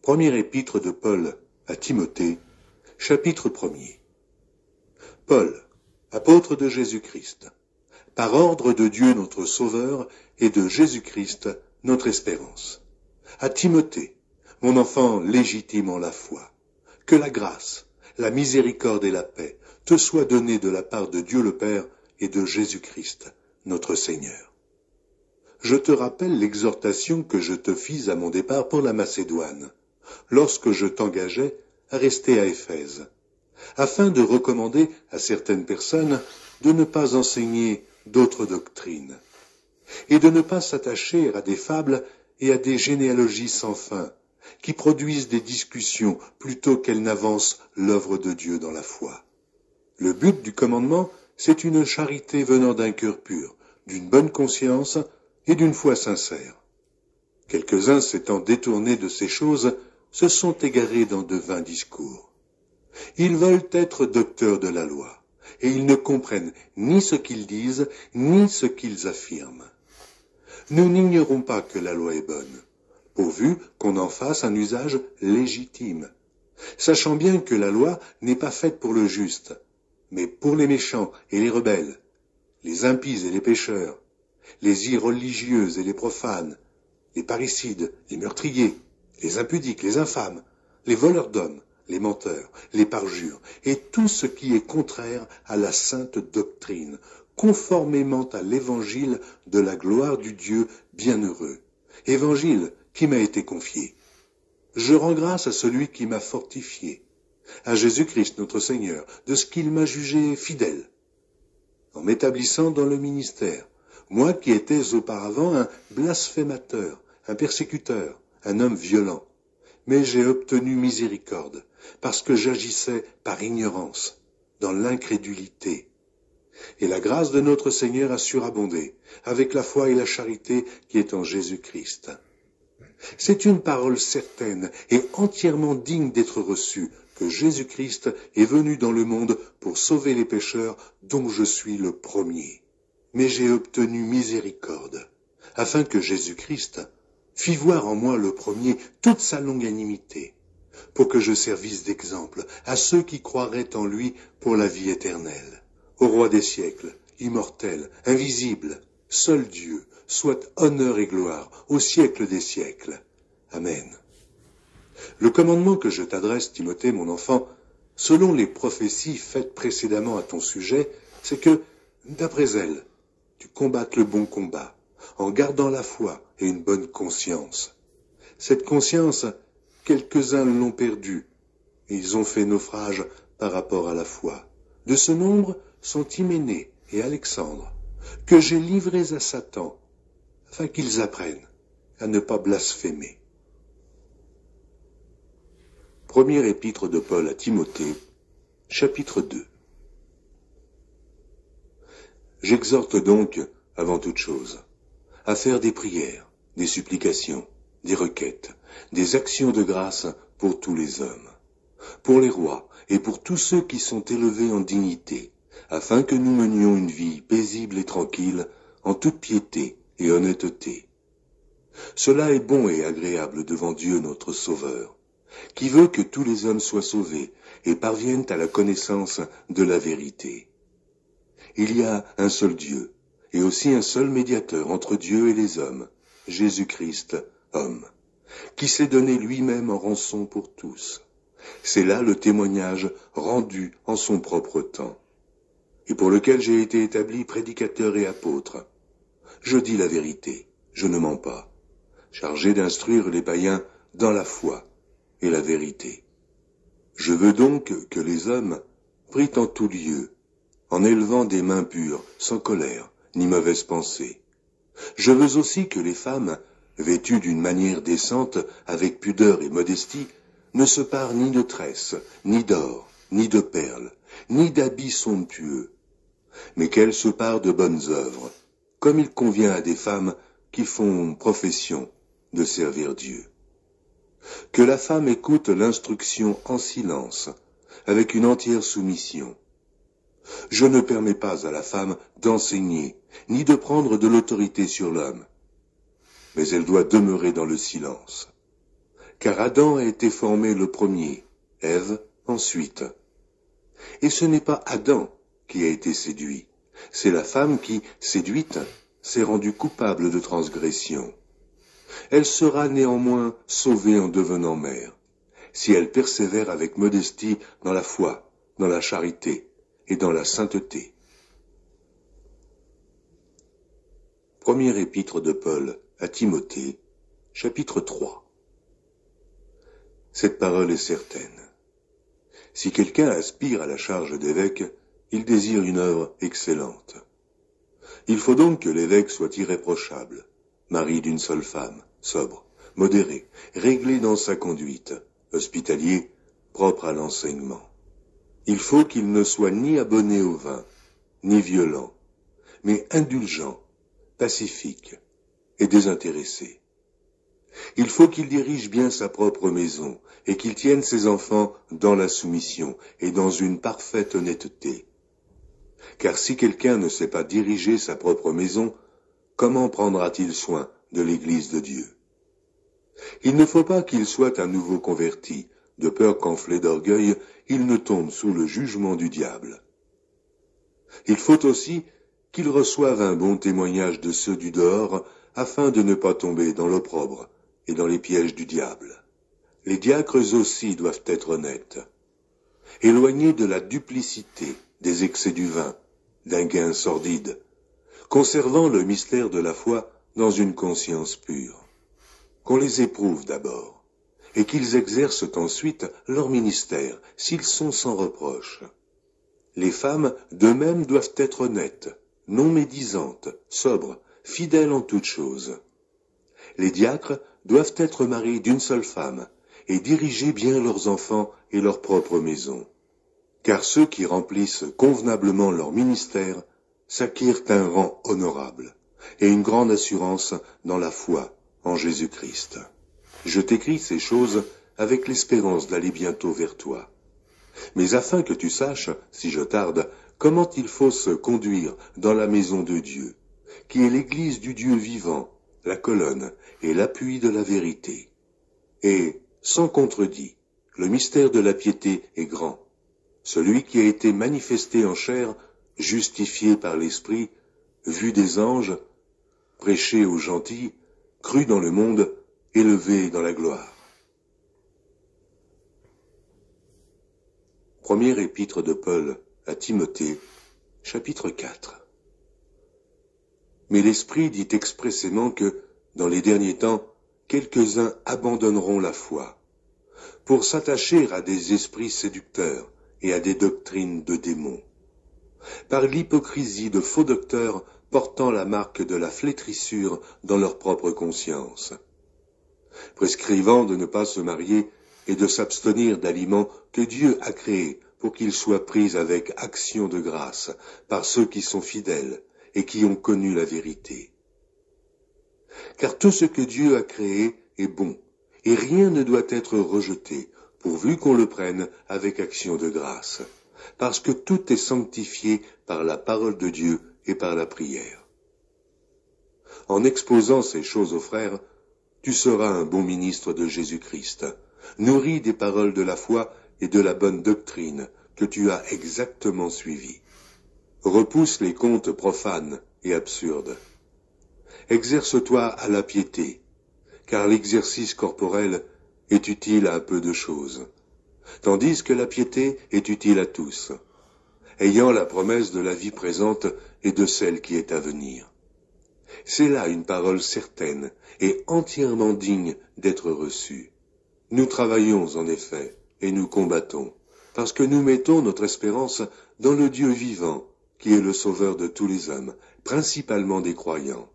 Première épître de Paul à Timothée, chapitre 1er. Paul, apôtre de Jésus-Christ, par ordre de Dieu notre Sauveur et de Jésus-Christ notre espérance. À Timothée, mon enfant légitime en la foi, que la grâce, la miséricorde et la paix te soient données de la part de Dieu le Père et de Jésus-Christ, notre Seigneur. Je te rappelle l'exhortation que je te fis à mon départ pour la Macédoine, lorsque je t'engageais à rester à Éphèse, afin de recommander à certaines personnes de ne pas enseigner d'autres doctrines, et de ne pas s'attacher à des fables et à des généalogies sans fin, qui produisent des discussions plutôt qu'elles n'avancent l'œuvre de Dieu dans la foi. Le but du commandement, c'est une charité venant d'un cœur pur, d'une bonne conscience et d'une foi sincère. Quelques-uns s'étant détournés de ces choses, se sont égarés dans de vains discours. Ils veulent être docteurs de la loi, et ils ne comprennent ni ce qu'ils disent, ni ce qu'ils affirment. Nous n'ignorons pas que la loi est bonne, pourvu qu'on en fasse un usage légitime, sachant bien que la loi n'est pas faite pour le juste, mais pour les méchants et les rebelles, les impies et les pécheurs, les irreligieux et les profanes, les parricides, les meurtriers, les impudiques, les infâmes, les voleurs d'hommes, les menteurs, les parjures, et tout ce qui est contraire à la sainte doctrine, conformément à l'évangile de la gloire du Dieu bienheureux, évangile qui m'a été confié. Je rends grâce à celui qui m'a fortifié, à Jésus-Christ notre Seigneur, de ce qu'il m'a jugé fidèle, en m'établissant dans le ministère, moi qui étais auparavant un blasphémateur, un persécuteur, un homme violent. Mais j'ai obtenu miséricorde, parce que j'agissais par ignorance, dans l'incrédulité. Et la grâce de notre Seigneur a surabondé, avec la foi et la charité qui est en Jésus-Christ. C'est une parole certaine et entièrement digne d'être reçue, que Jésus-Christ est venu dans le monde pour sauver les pécheurs, dont je suis le premier. Mais j'ai obtenu miséricorde, afin que Jésus-Christ fit voir en moi le premier toute sa longanimité, pour que je servisse d'exemple à ceux qui croiraient en lui pour la vie éternelle. Au roi des siècles, immortel, invisible, seul Dieu, soit honneur et gloire au siècle des siècles. Amen. Le commandement que je t'adresse, Timothée, mon enfant, selon les prophéties faites précédemment à ton sujet, c'est que, d'après elles, tu combattes le bon combat, en gardant la foi et une bonne conscience. Cette conscience, quelques-uns l'ont perdue, et ils ont fait naufrage par rapport à la foi. De ce nombre sont Hyménée et Alexandre, que j'ai livrés à Satan, afin qu'ils apprennent à ne pas blasphémer. Première épître de Paul à Timothée, chapitre 2. J'exhorte donc, avant toute chose, à faire des prières, des supplications, des requêtes, des actions de grâce pour tous les hommes, pour les rois et pour tous ceux qui sont élevés en dignité, afin que nous menions une vie paisible et tranquille, en toute piété et honnêteté. Cela est bon et agréable devant Dieu notre Sauveur, qui veut que tous les hommes soient sauvés et parviennent à la connaissance de la vérité. Il y a un seul Dieu, et aussi un seul médiateur entre Dieu et les hommes, Jésus-Christ, homme, qui s'est donné lui-même en rançon pour tous. C'est là le témoignage rendu en son propre temps, et pour lequel j'ai été établi prédicateur et apôtre. Je dis la vérité, je ne mens pas, chargé d'instruire les païens dans la foi et la vérité. Je veux donc que les hommes prient en tout lieu, en élevant des mains pures, sans colère, ni mauvaise pensée. Je veux aussi que les femmes, vêtues d'une manière décente, avec pudeur et modestie, ne se parent ni de tresses, ni d'or, ni de perles, ni d'habits somptueux, mais qu'elles se parent de bonnes œuvres, comme il convient à des femmes qui font profession de servir Dieu. Que la femme écoute l'instruction en silence, avec une entière soumission. Je ne permets pas à la femme d'enseigner, ni de prendre de l'autorité sur l'homme, mais elle doit demeurer dans le silence. car Adam a été formé le premier, Ève ensuite. Et ce n'est pas Adam qui a été séduit, c'est la femme qui, séduite, s'est rendue coupable de transgression. Elle sera néanmoins sauvée en devenant mère, si elle persévère avec modestie dans la foi, dans la charité et dans la sainteté. Première épître de Paul à Timothée, chapitre 3. Cette parole est certaine. Si quelqu'un aspire à la charge d'évêque, il désire une œuvre excellente. Il faut donc que l'évêque soit irréprochable, mari d'une seule femme, sobre, modéré, réglé dans sa conduite, hospitalier, propre à l'enseignement. Il faut qu'il ne soit ni abonné au vin, ni violent, mais indulgent, pacifique et désintéressé. Il faut qu'il dirige bien sa propre maison et qu'il tienne ses enfants dans la soumission et dans une parfaite honnêteté. Car si quelqu'un ne sait pas diriger sa propre maison, comment prendra-t-il soin de l'Église de Dieu? Il ne faut pas qu'il soit un nouveau converti, de peur qu'enflé d'orgueil, il ne tombe sous le jugement du diable. Il faut aussi qu'il reçoive un bon témoignage de ceux du dehors, afin de ne pas tomber dans l'opprobre et dans les pièges du diable. Les diacres aussi doivent être honnêtes, éloignés de la duplicité, des excès du vin, d'un gain sordide, conservant le mystère de la foi dans une conscience pure. Qu'on les éprouve d'abord, et qu'ils exercent ensuite leur ministère, s'ils sont sans reproche. Les femmes, d'eux-mêmes, doivent être honnêtes, non médisantes, sobres, fidèles en toutes choses. Les diacres doivent être mariés d'une seule femme, et diriger bien leurs enfants et leur propre maison. Car ceux qui remplissent convenablement leur ministère s'acquièrent un rang honorable, et une grande assurance dans la foi en Jésus-Christ. Je t'écris ces choses avec l'espérance d'aller bientôt vers toi. Mais afin que tu saches, si je tarde, comment il faut se conduire dans la maison de Dieu, qui est l'église du Dieu vivant, la colonne et l'appui de la vérité. Et, sans contredit, le mystère de la piété est grand. Celui qui a été manifesté en chair, justifié par l'Esprit, vu des anges, prêché aux gentils, cru dans le monde, élevé dans la gloire. Première épître de Paul à Timothée, chapitre 4. Mais l'Esprit dit expressément que, dans les derniers temps, quelques-uns abandonneront la foi, pour s'attacher à des esprits séducteurs et à des doctrines de démons, par l'hypocrisie de faux docteurs portant la marque de la flétrissure dans leur propre conscience, prescrivant de ne pas se marier et de s'abstenir d'aliments que Dieu a créés pour qu'ils soient pris avec action de grâce par ceux qui sont fidèles et qui ont connu la vérité. Car tout ce que Dieu a créé est bon, et rien ne doit être rejeté, pourvu qu'on le prenne avec action de grâce, parce que tout est sanctifié par la parole de Dieu et par la prière. En exposant ces choses aux frères, tu seras un bon ministre de Jésus-Christ, nourri des paroles de la foi et de la bonne doctrine que tu as exactement suivies. Repousse les contes profanes et absurdes. Exerce-toi à la piété, car l'exercice corporel est utile à peu de choses, tandis que la piété est utile à tous, ayant la promesse de la vie présente et de celle qui est à venir. C'est là une parole certaine et entièrement digne d'être reçue. Nous travaillons en effet, et nous combattons, parce que nous mettons notre espérance dans le Dieu vivant, qui est le sauveur de tous les hommes, principalement des croyants.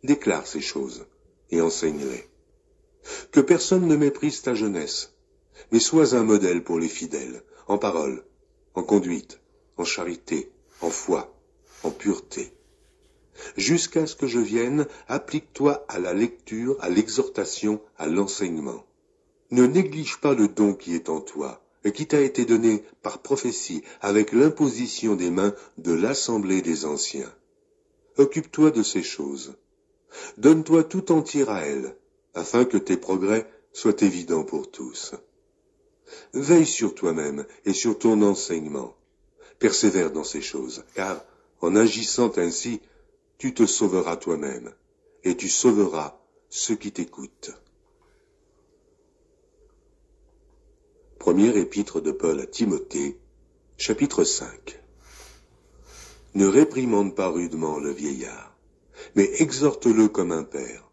Déclare ces choses, et enseigne-les. Que personne ne méprise ta jeunesse, mais sois un modèle pour les fidèles, en parole, en conduite, en charité, en foi, en pureté. Jusqu'à ce que je vienne, applique-toi à la lecture, à l'exhortation, à l'enseignement. Ne néglige pas le don qui est en toi, et qui t'a été donné par prophétie avec l'imposition des mains de l'assemblée des anciens. Occupe-toi de ces choses. Donne-toi tout entier à elles, afin que tes progrès soit évident pour tous. Veille sur toi-même et sur ton enseignement. Persévère dans ces choses, car en agissant ainsi, tu te sauveras toi-même, et tu sauveras ceux qui t'écoutent. Première épître de Paul à Timothée, chapitre 5. Ne réprimande pas rudement le vieillard, mais exhorte-le comme un père.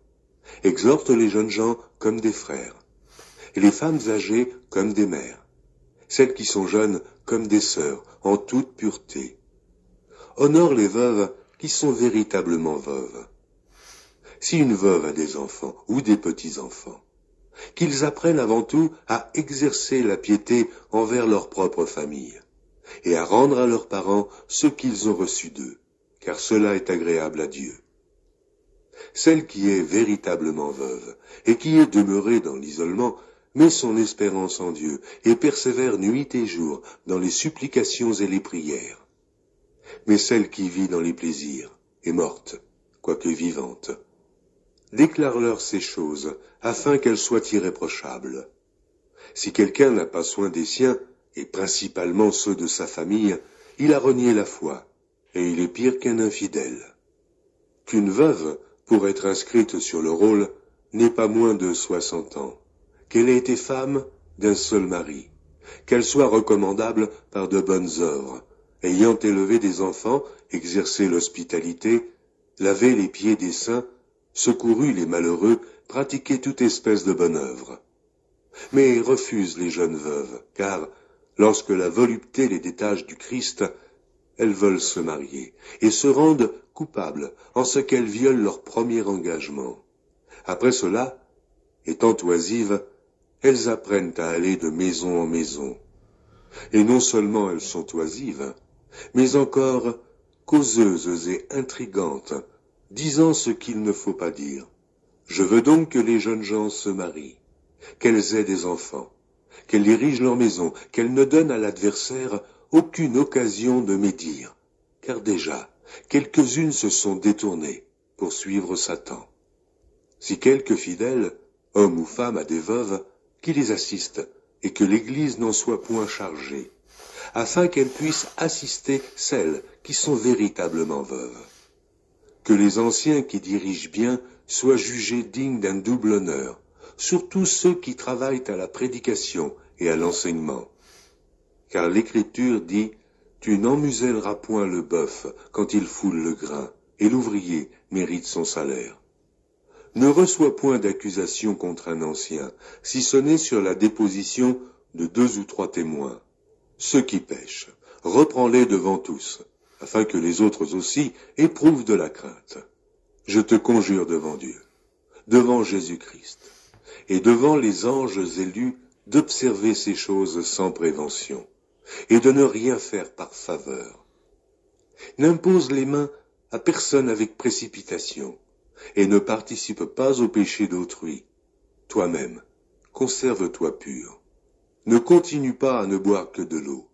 Exhorte les jeunes gens comme des frères, et les femmes âgées comme des mères, celles qui sont jeunes comme des sœurs, en toute pureté. Honore les veuves qui sont véritablement veuves. Si une veuve a des enfants ou des petits-enfants, qu'ils apprennent avant tout à exercer la piété envers leur propre famille, et à rendre à leurs parents ce qu'ils ont reçu d'eux, car cela est agréable à Dieu. Celle qui est véritablement veuve, et qui est demeurée dans l'isolement, met son espérance en Dieu, et persévère nuit et jour dans les supplications et les prières. Mais celle qui vit dans les plaisirs est morte, quoique vivante. Déclare-leur ces choses, afin qu'elles soient irréprochables. Si quelqu'un n'a pas soin des siens, et principalement ceux de sa famille, il a renié la foi, et il est pire qu'un infidèle. Qu'une veuve, pour être inscrite sur le rôle, n'ait pas moins de 60 ans, qu'elle ait été femme d'un seul mari, qu'elle soit recommandable par de bonnes œuvres, ayant élevé des enfants, exercé l'hospitalité, lavé les pieds des saints, secouru les malheureux, pratiqué toute espèce de bonne œuvre. Mais refuse les jeunes veuves, car, lorsque la volupté les détache du Christ, elles veulent se marier, et se rendent coupables en ce qu'elles violent leur premier engagement. Après cela, étant oisives, elles apprennent à aller de maison en maison. Et non seulement elles sont oisives, mais encore causeuses et intrigantes, disant ce qu'il ne faut pas dire. Je veux donc que les jeunes gens se marient, qu'elles aient des enfants, qu'elles dirigent leur maison, qu'elles ne donnent à l'adversaire aucune occasion de médire, car déjà, quelques-unes se sont détournées pour suivre Satan. Si quelque fidèle, homme ou femme, a des veuves, qui les assiste, et que l'Église n'en soit point chargée, afin qu'elle puisse assister celles qui sont véritablement veuves. Que les anciens qui dirigent bien soient jugés dignes d'un double honneur, surtout ceux qui travaillent à la prédication et à l'enseignement. Car l'Écriture dit « Tu n'emmuselleras point le bœuf quand il foule le grain, et l'ouvrier mérite son salaire. » Ne reçois point d'accusation contre un ancien, si ce n'est sur la déposition de 2 ou 3 témoins. Ceux qui pêchent, reprends-les devant tous, afin que les autres aussi éprouvent de la crainte. Je te conjure devant Dieu, devant Jésus-Christ, et devant les anges élus, d'observer ces choses sans prévention, et de ne rien faire par faveur. N'impose les mains à personne avec précipitation, et ne participe pas au péché d'autrui. Toi-même, conserve-toi pur. Ne continue pas à ne boire que de l'eau,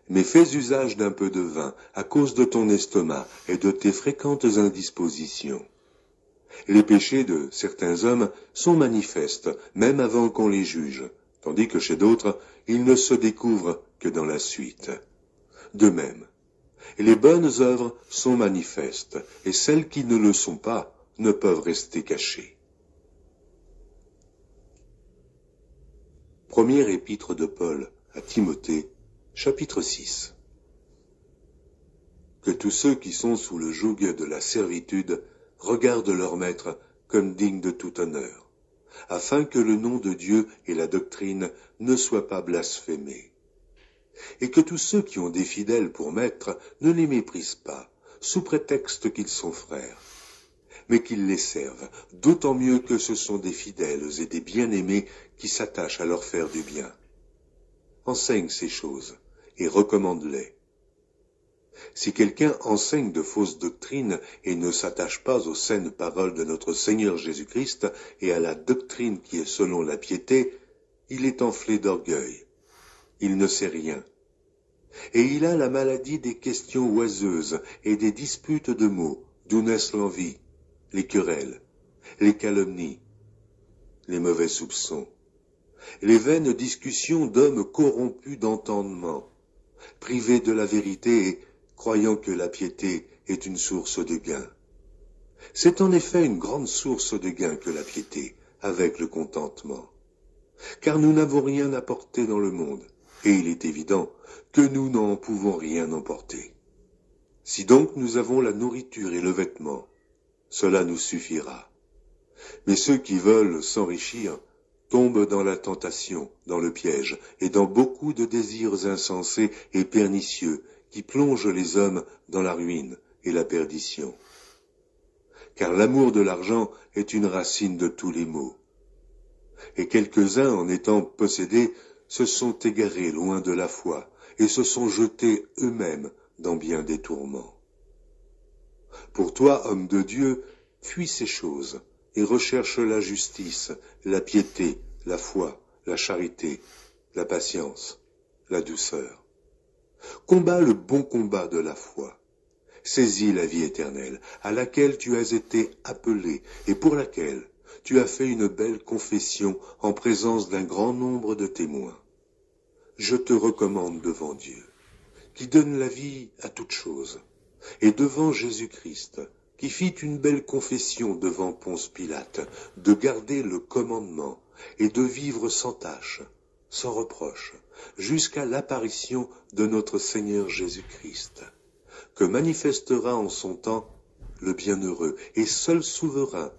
mais fais usage d'un peu de vin à cause de ton estomac et de tes fréquentes indispositions. Les péchés de certains hommes sont manifestes, même avant qu'on les juge, tandis que chez d'autres, ils ne se découvrent que dans la suite. De même, les bonnes œuvres sont manifestes, et celles qui ne le sont pas ne peuvent rester cachées. Première épître de Paul à Timothée, chapitre 6. Que tous ceux qui sont sous le joug de la servitude regardent leur maître comme digne de tout honneur, afin que le nom de Dieu et la doctrine ne soient pas blasphémés. Et que tous ceux qui ont des fidèles pour maîtres ne les méprisent pas, sous prétexte qu'ils sont frères, mais qu'ils les servent, d'autant mieux que ce sont des fidèles et des bien-aimés qui s'attachent à leur faire du bien. Enseigne ces choses et recommande-les. Si quelqu'un enseigne de fausses doctrines et ne s'attache pas aux saines paroles de notre Seigneur Jésus-Christ et à la doctrine qui est selon la piété, il est enflé d'orgueil. Il ne sait rien. Et il a la maladie des questions oiseuses et des disputes de mots, d'où naissent l'envie, les querelles, les calomnies, les mauvais soupçons, les vaines discussions d'hommes corrompus d'entendement, privés de la vérité et croyant que la piété est une source de gain. C'est en effet une grande source de gain que la piété, avec le contentement. Car nous n'avons rien apporté dans le monde, et il est évident que nous n'en pouvons rien emporter. Si donc nous avons la nourriture et le vêtement, cela nous suffira. Mais ceux qui veulent s'enrichir tombent dans la tentation, dans le piège, et dans beaucoup de désirs insensés et pernicieux qui plongent les hommes dans la ruine et la perdition. Car l'amour de l'argent est une racine de tous les maux. Et quelques-uns, en étant possédés, se sont égarés loin de la foi, et se sont jetés eux-mêmes dans bien des tourments. Pour toi, homme de Dieu, fuis ces choses, et recherche la justice, la piété, la foi, la charité, la patience, la douceur. Combat le bon combat de la foi. Saisis la vie éternelle, à laquelle tu as été appelé, et pour laquelle tu as fait une belle confession en présence d'un grand nombre de témoins. Je te recommande devant Dieu, qui donne la vie à toute chose, et devant Jésus-Christ, qui fit une belle confession devant Ponce Pilate, de garder le commandement et de vivre sans tache, sans reproche, jusqu'à l'apparition de notre Seigneur Jésus-Christ, que manifestera en son temps le bienheureux et seul souverain,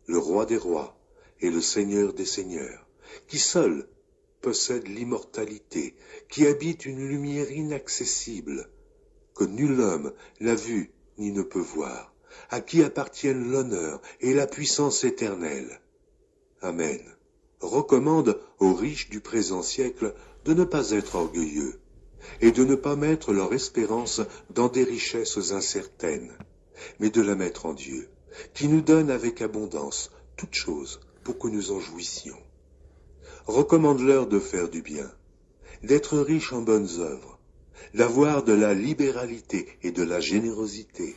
le roi des rois et le Seigneur des seigneurs, qui seul possède l'immortalité, qui habite une lumière inaccessible, que nul homme n'a vue ni ne peut voir, à qui appartiennent l'honneur et la puissance éternelle. Amen. Recommande aux riches du présent siècle de ne pas être orgueilleux, et de ne pas mettre leur espérance dans des richesses incertaines, mais de la mettre en Dieu, qui nous donne avec abondance toutes choses pour que nous en jouissions. Recommande-leur de faire du bien, d'être riches en bonnes œuvres, d'avoir de la libéralité et de la générosité,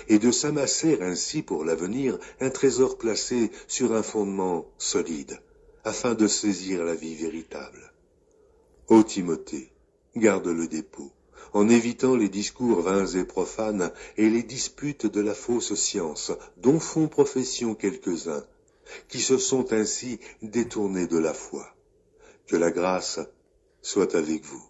et de s'amasser ainsi pour l'avenir un trésor placé sur un fondement solide, afin de saisir la vie véritable. Ô Timothée, garde le dépôt, en évitant les discours vains et profanes et les disputes de la fausse science, dont font profession quelques-uns, qui se sont ainsi détournés de la foi. Que la grâce soit avec vous.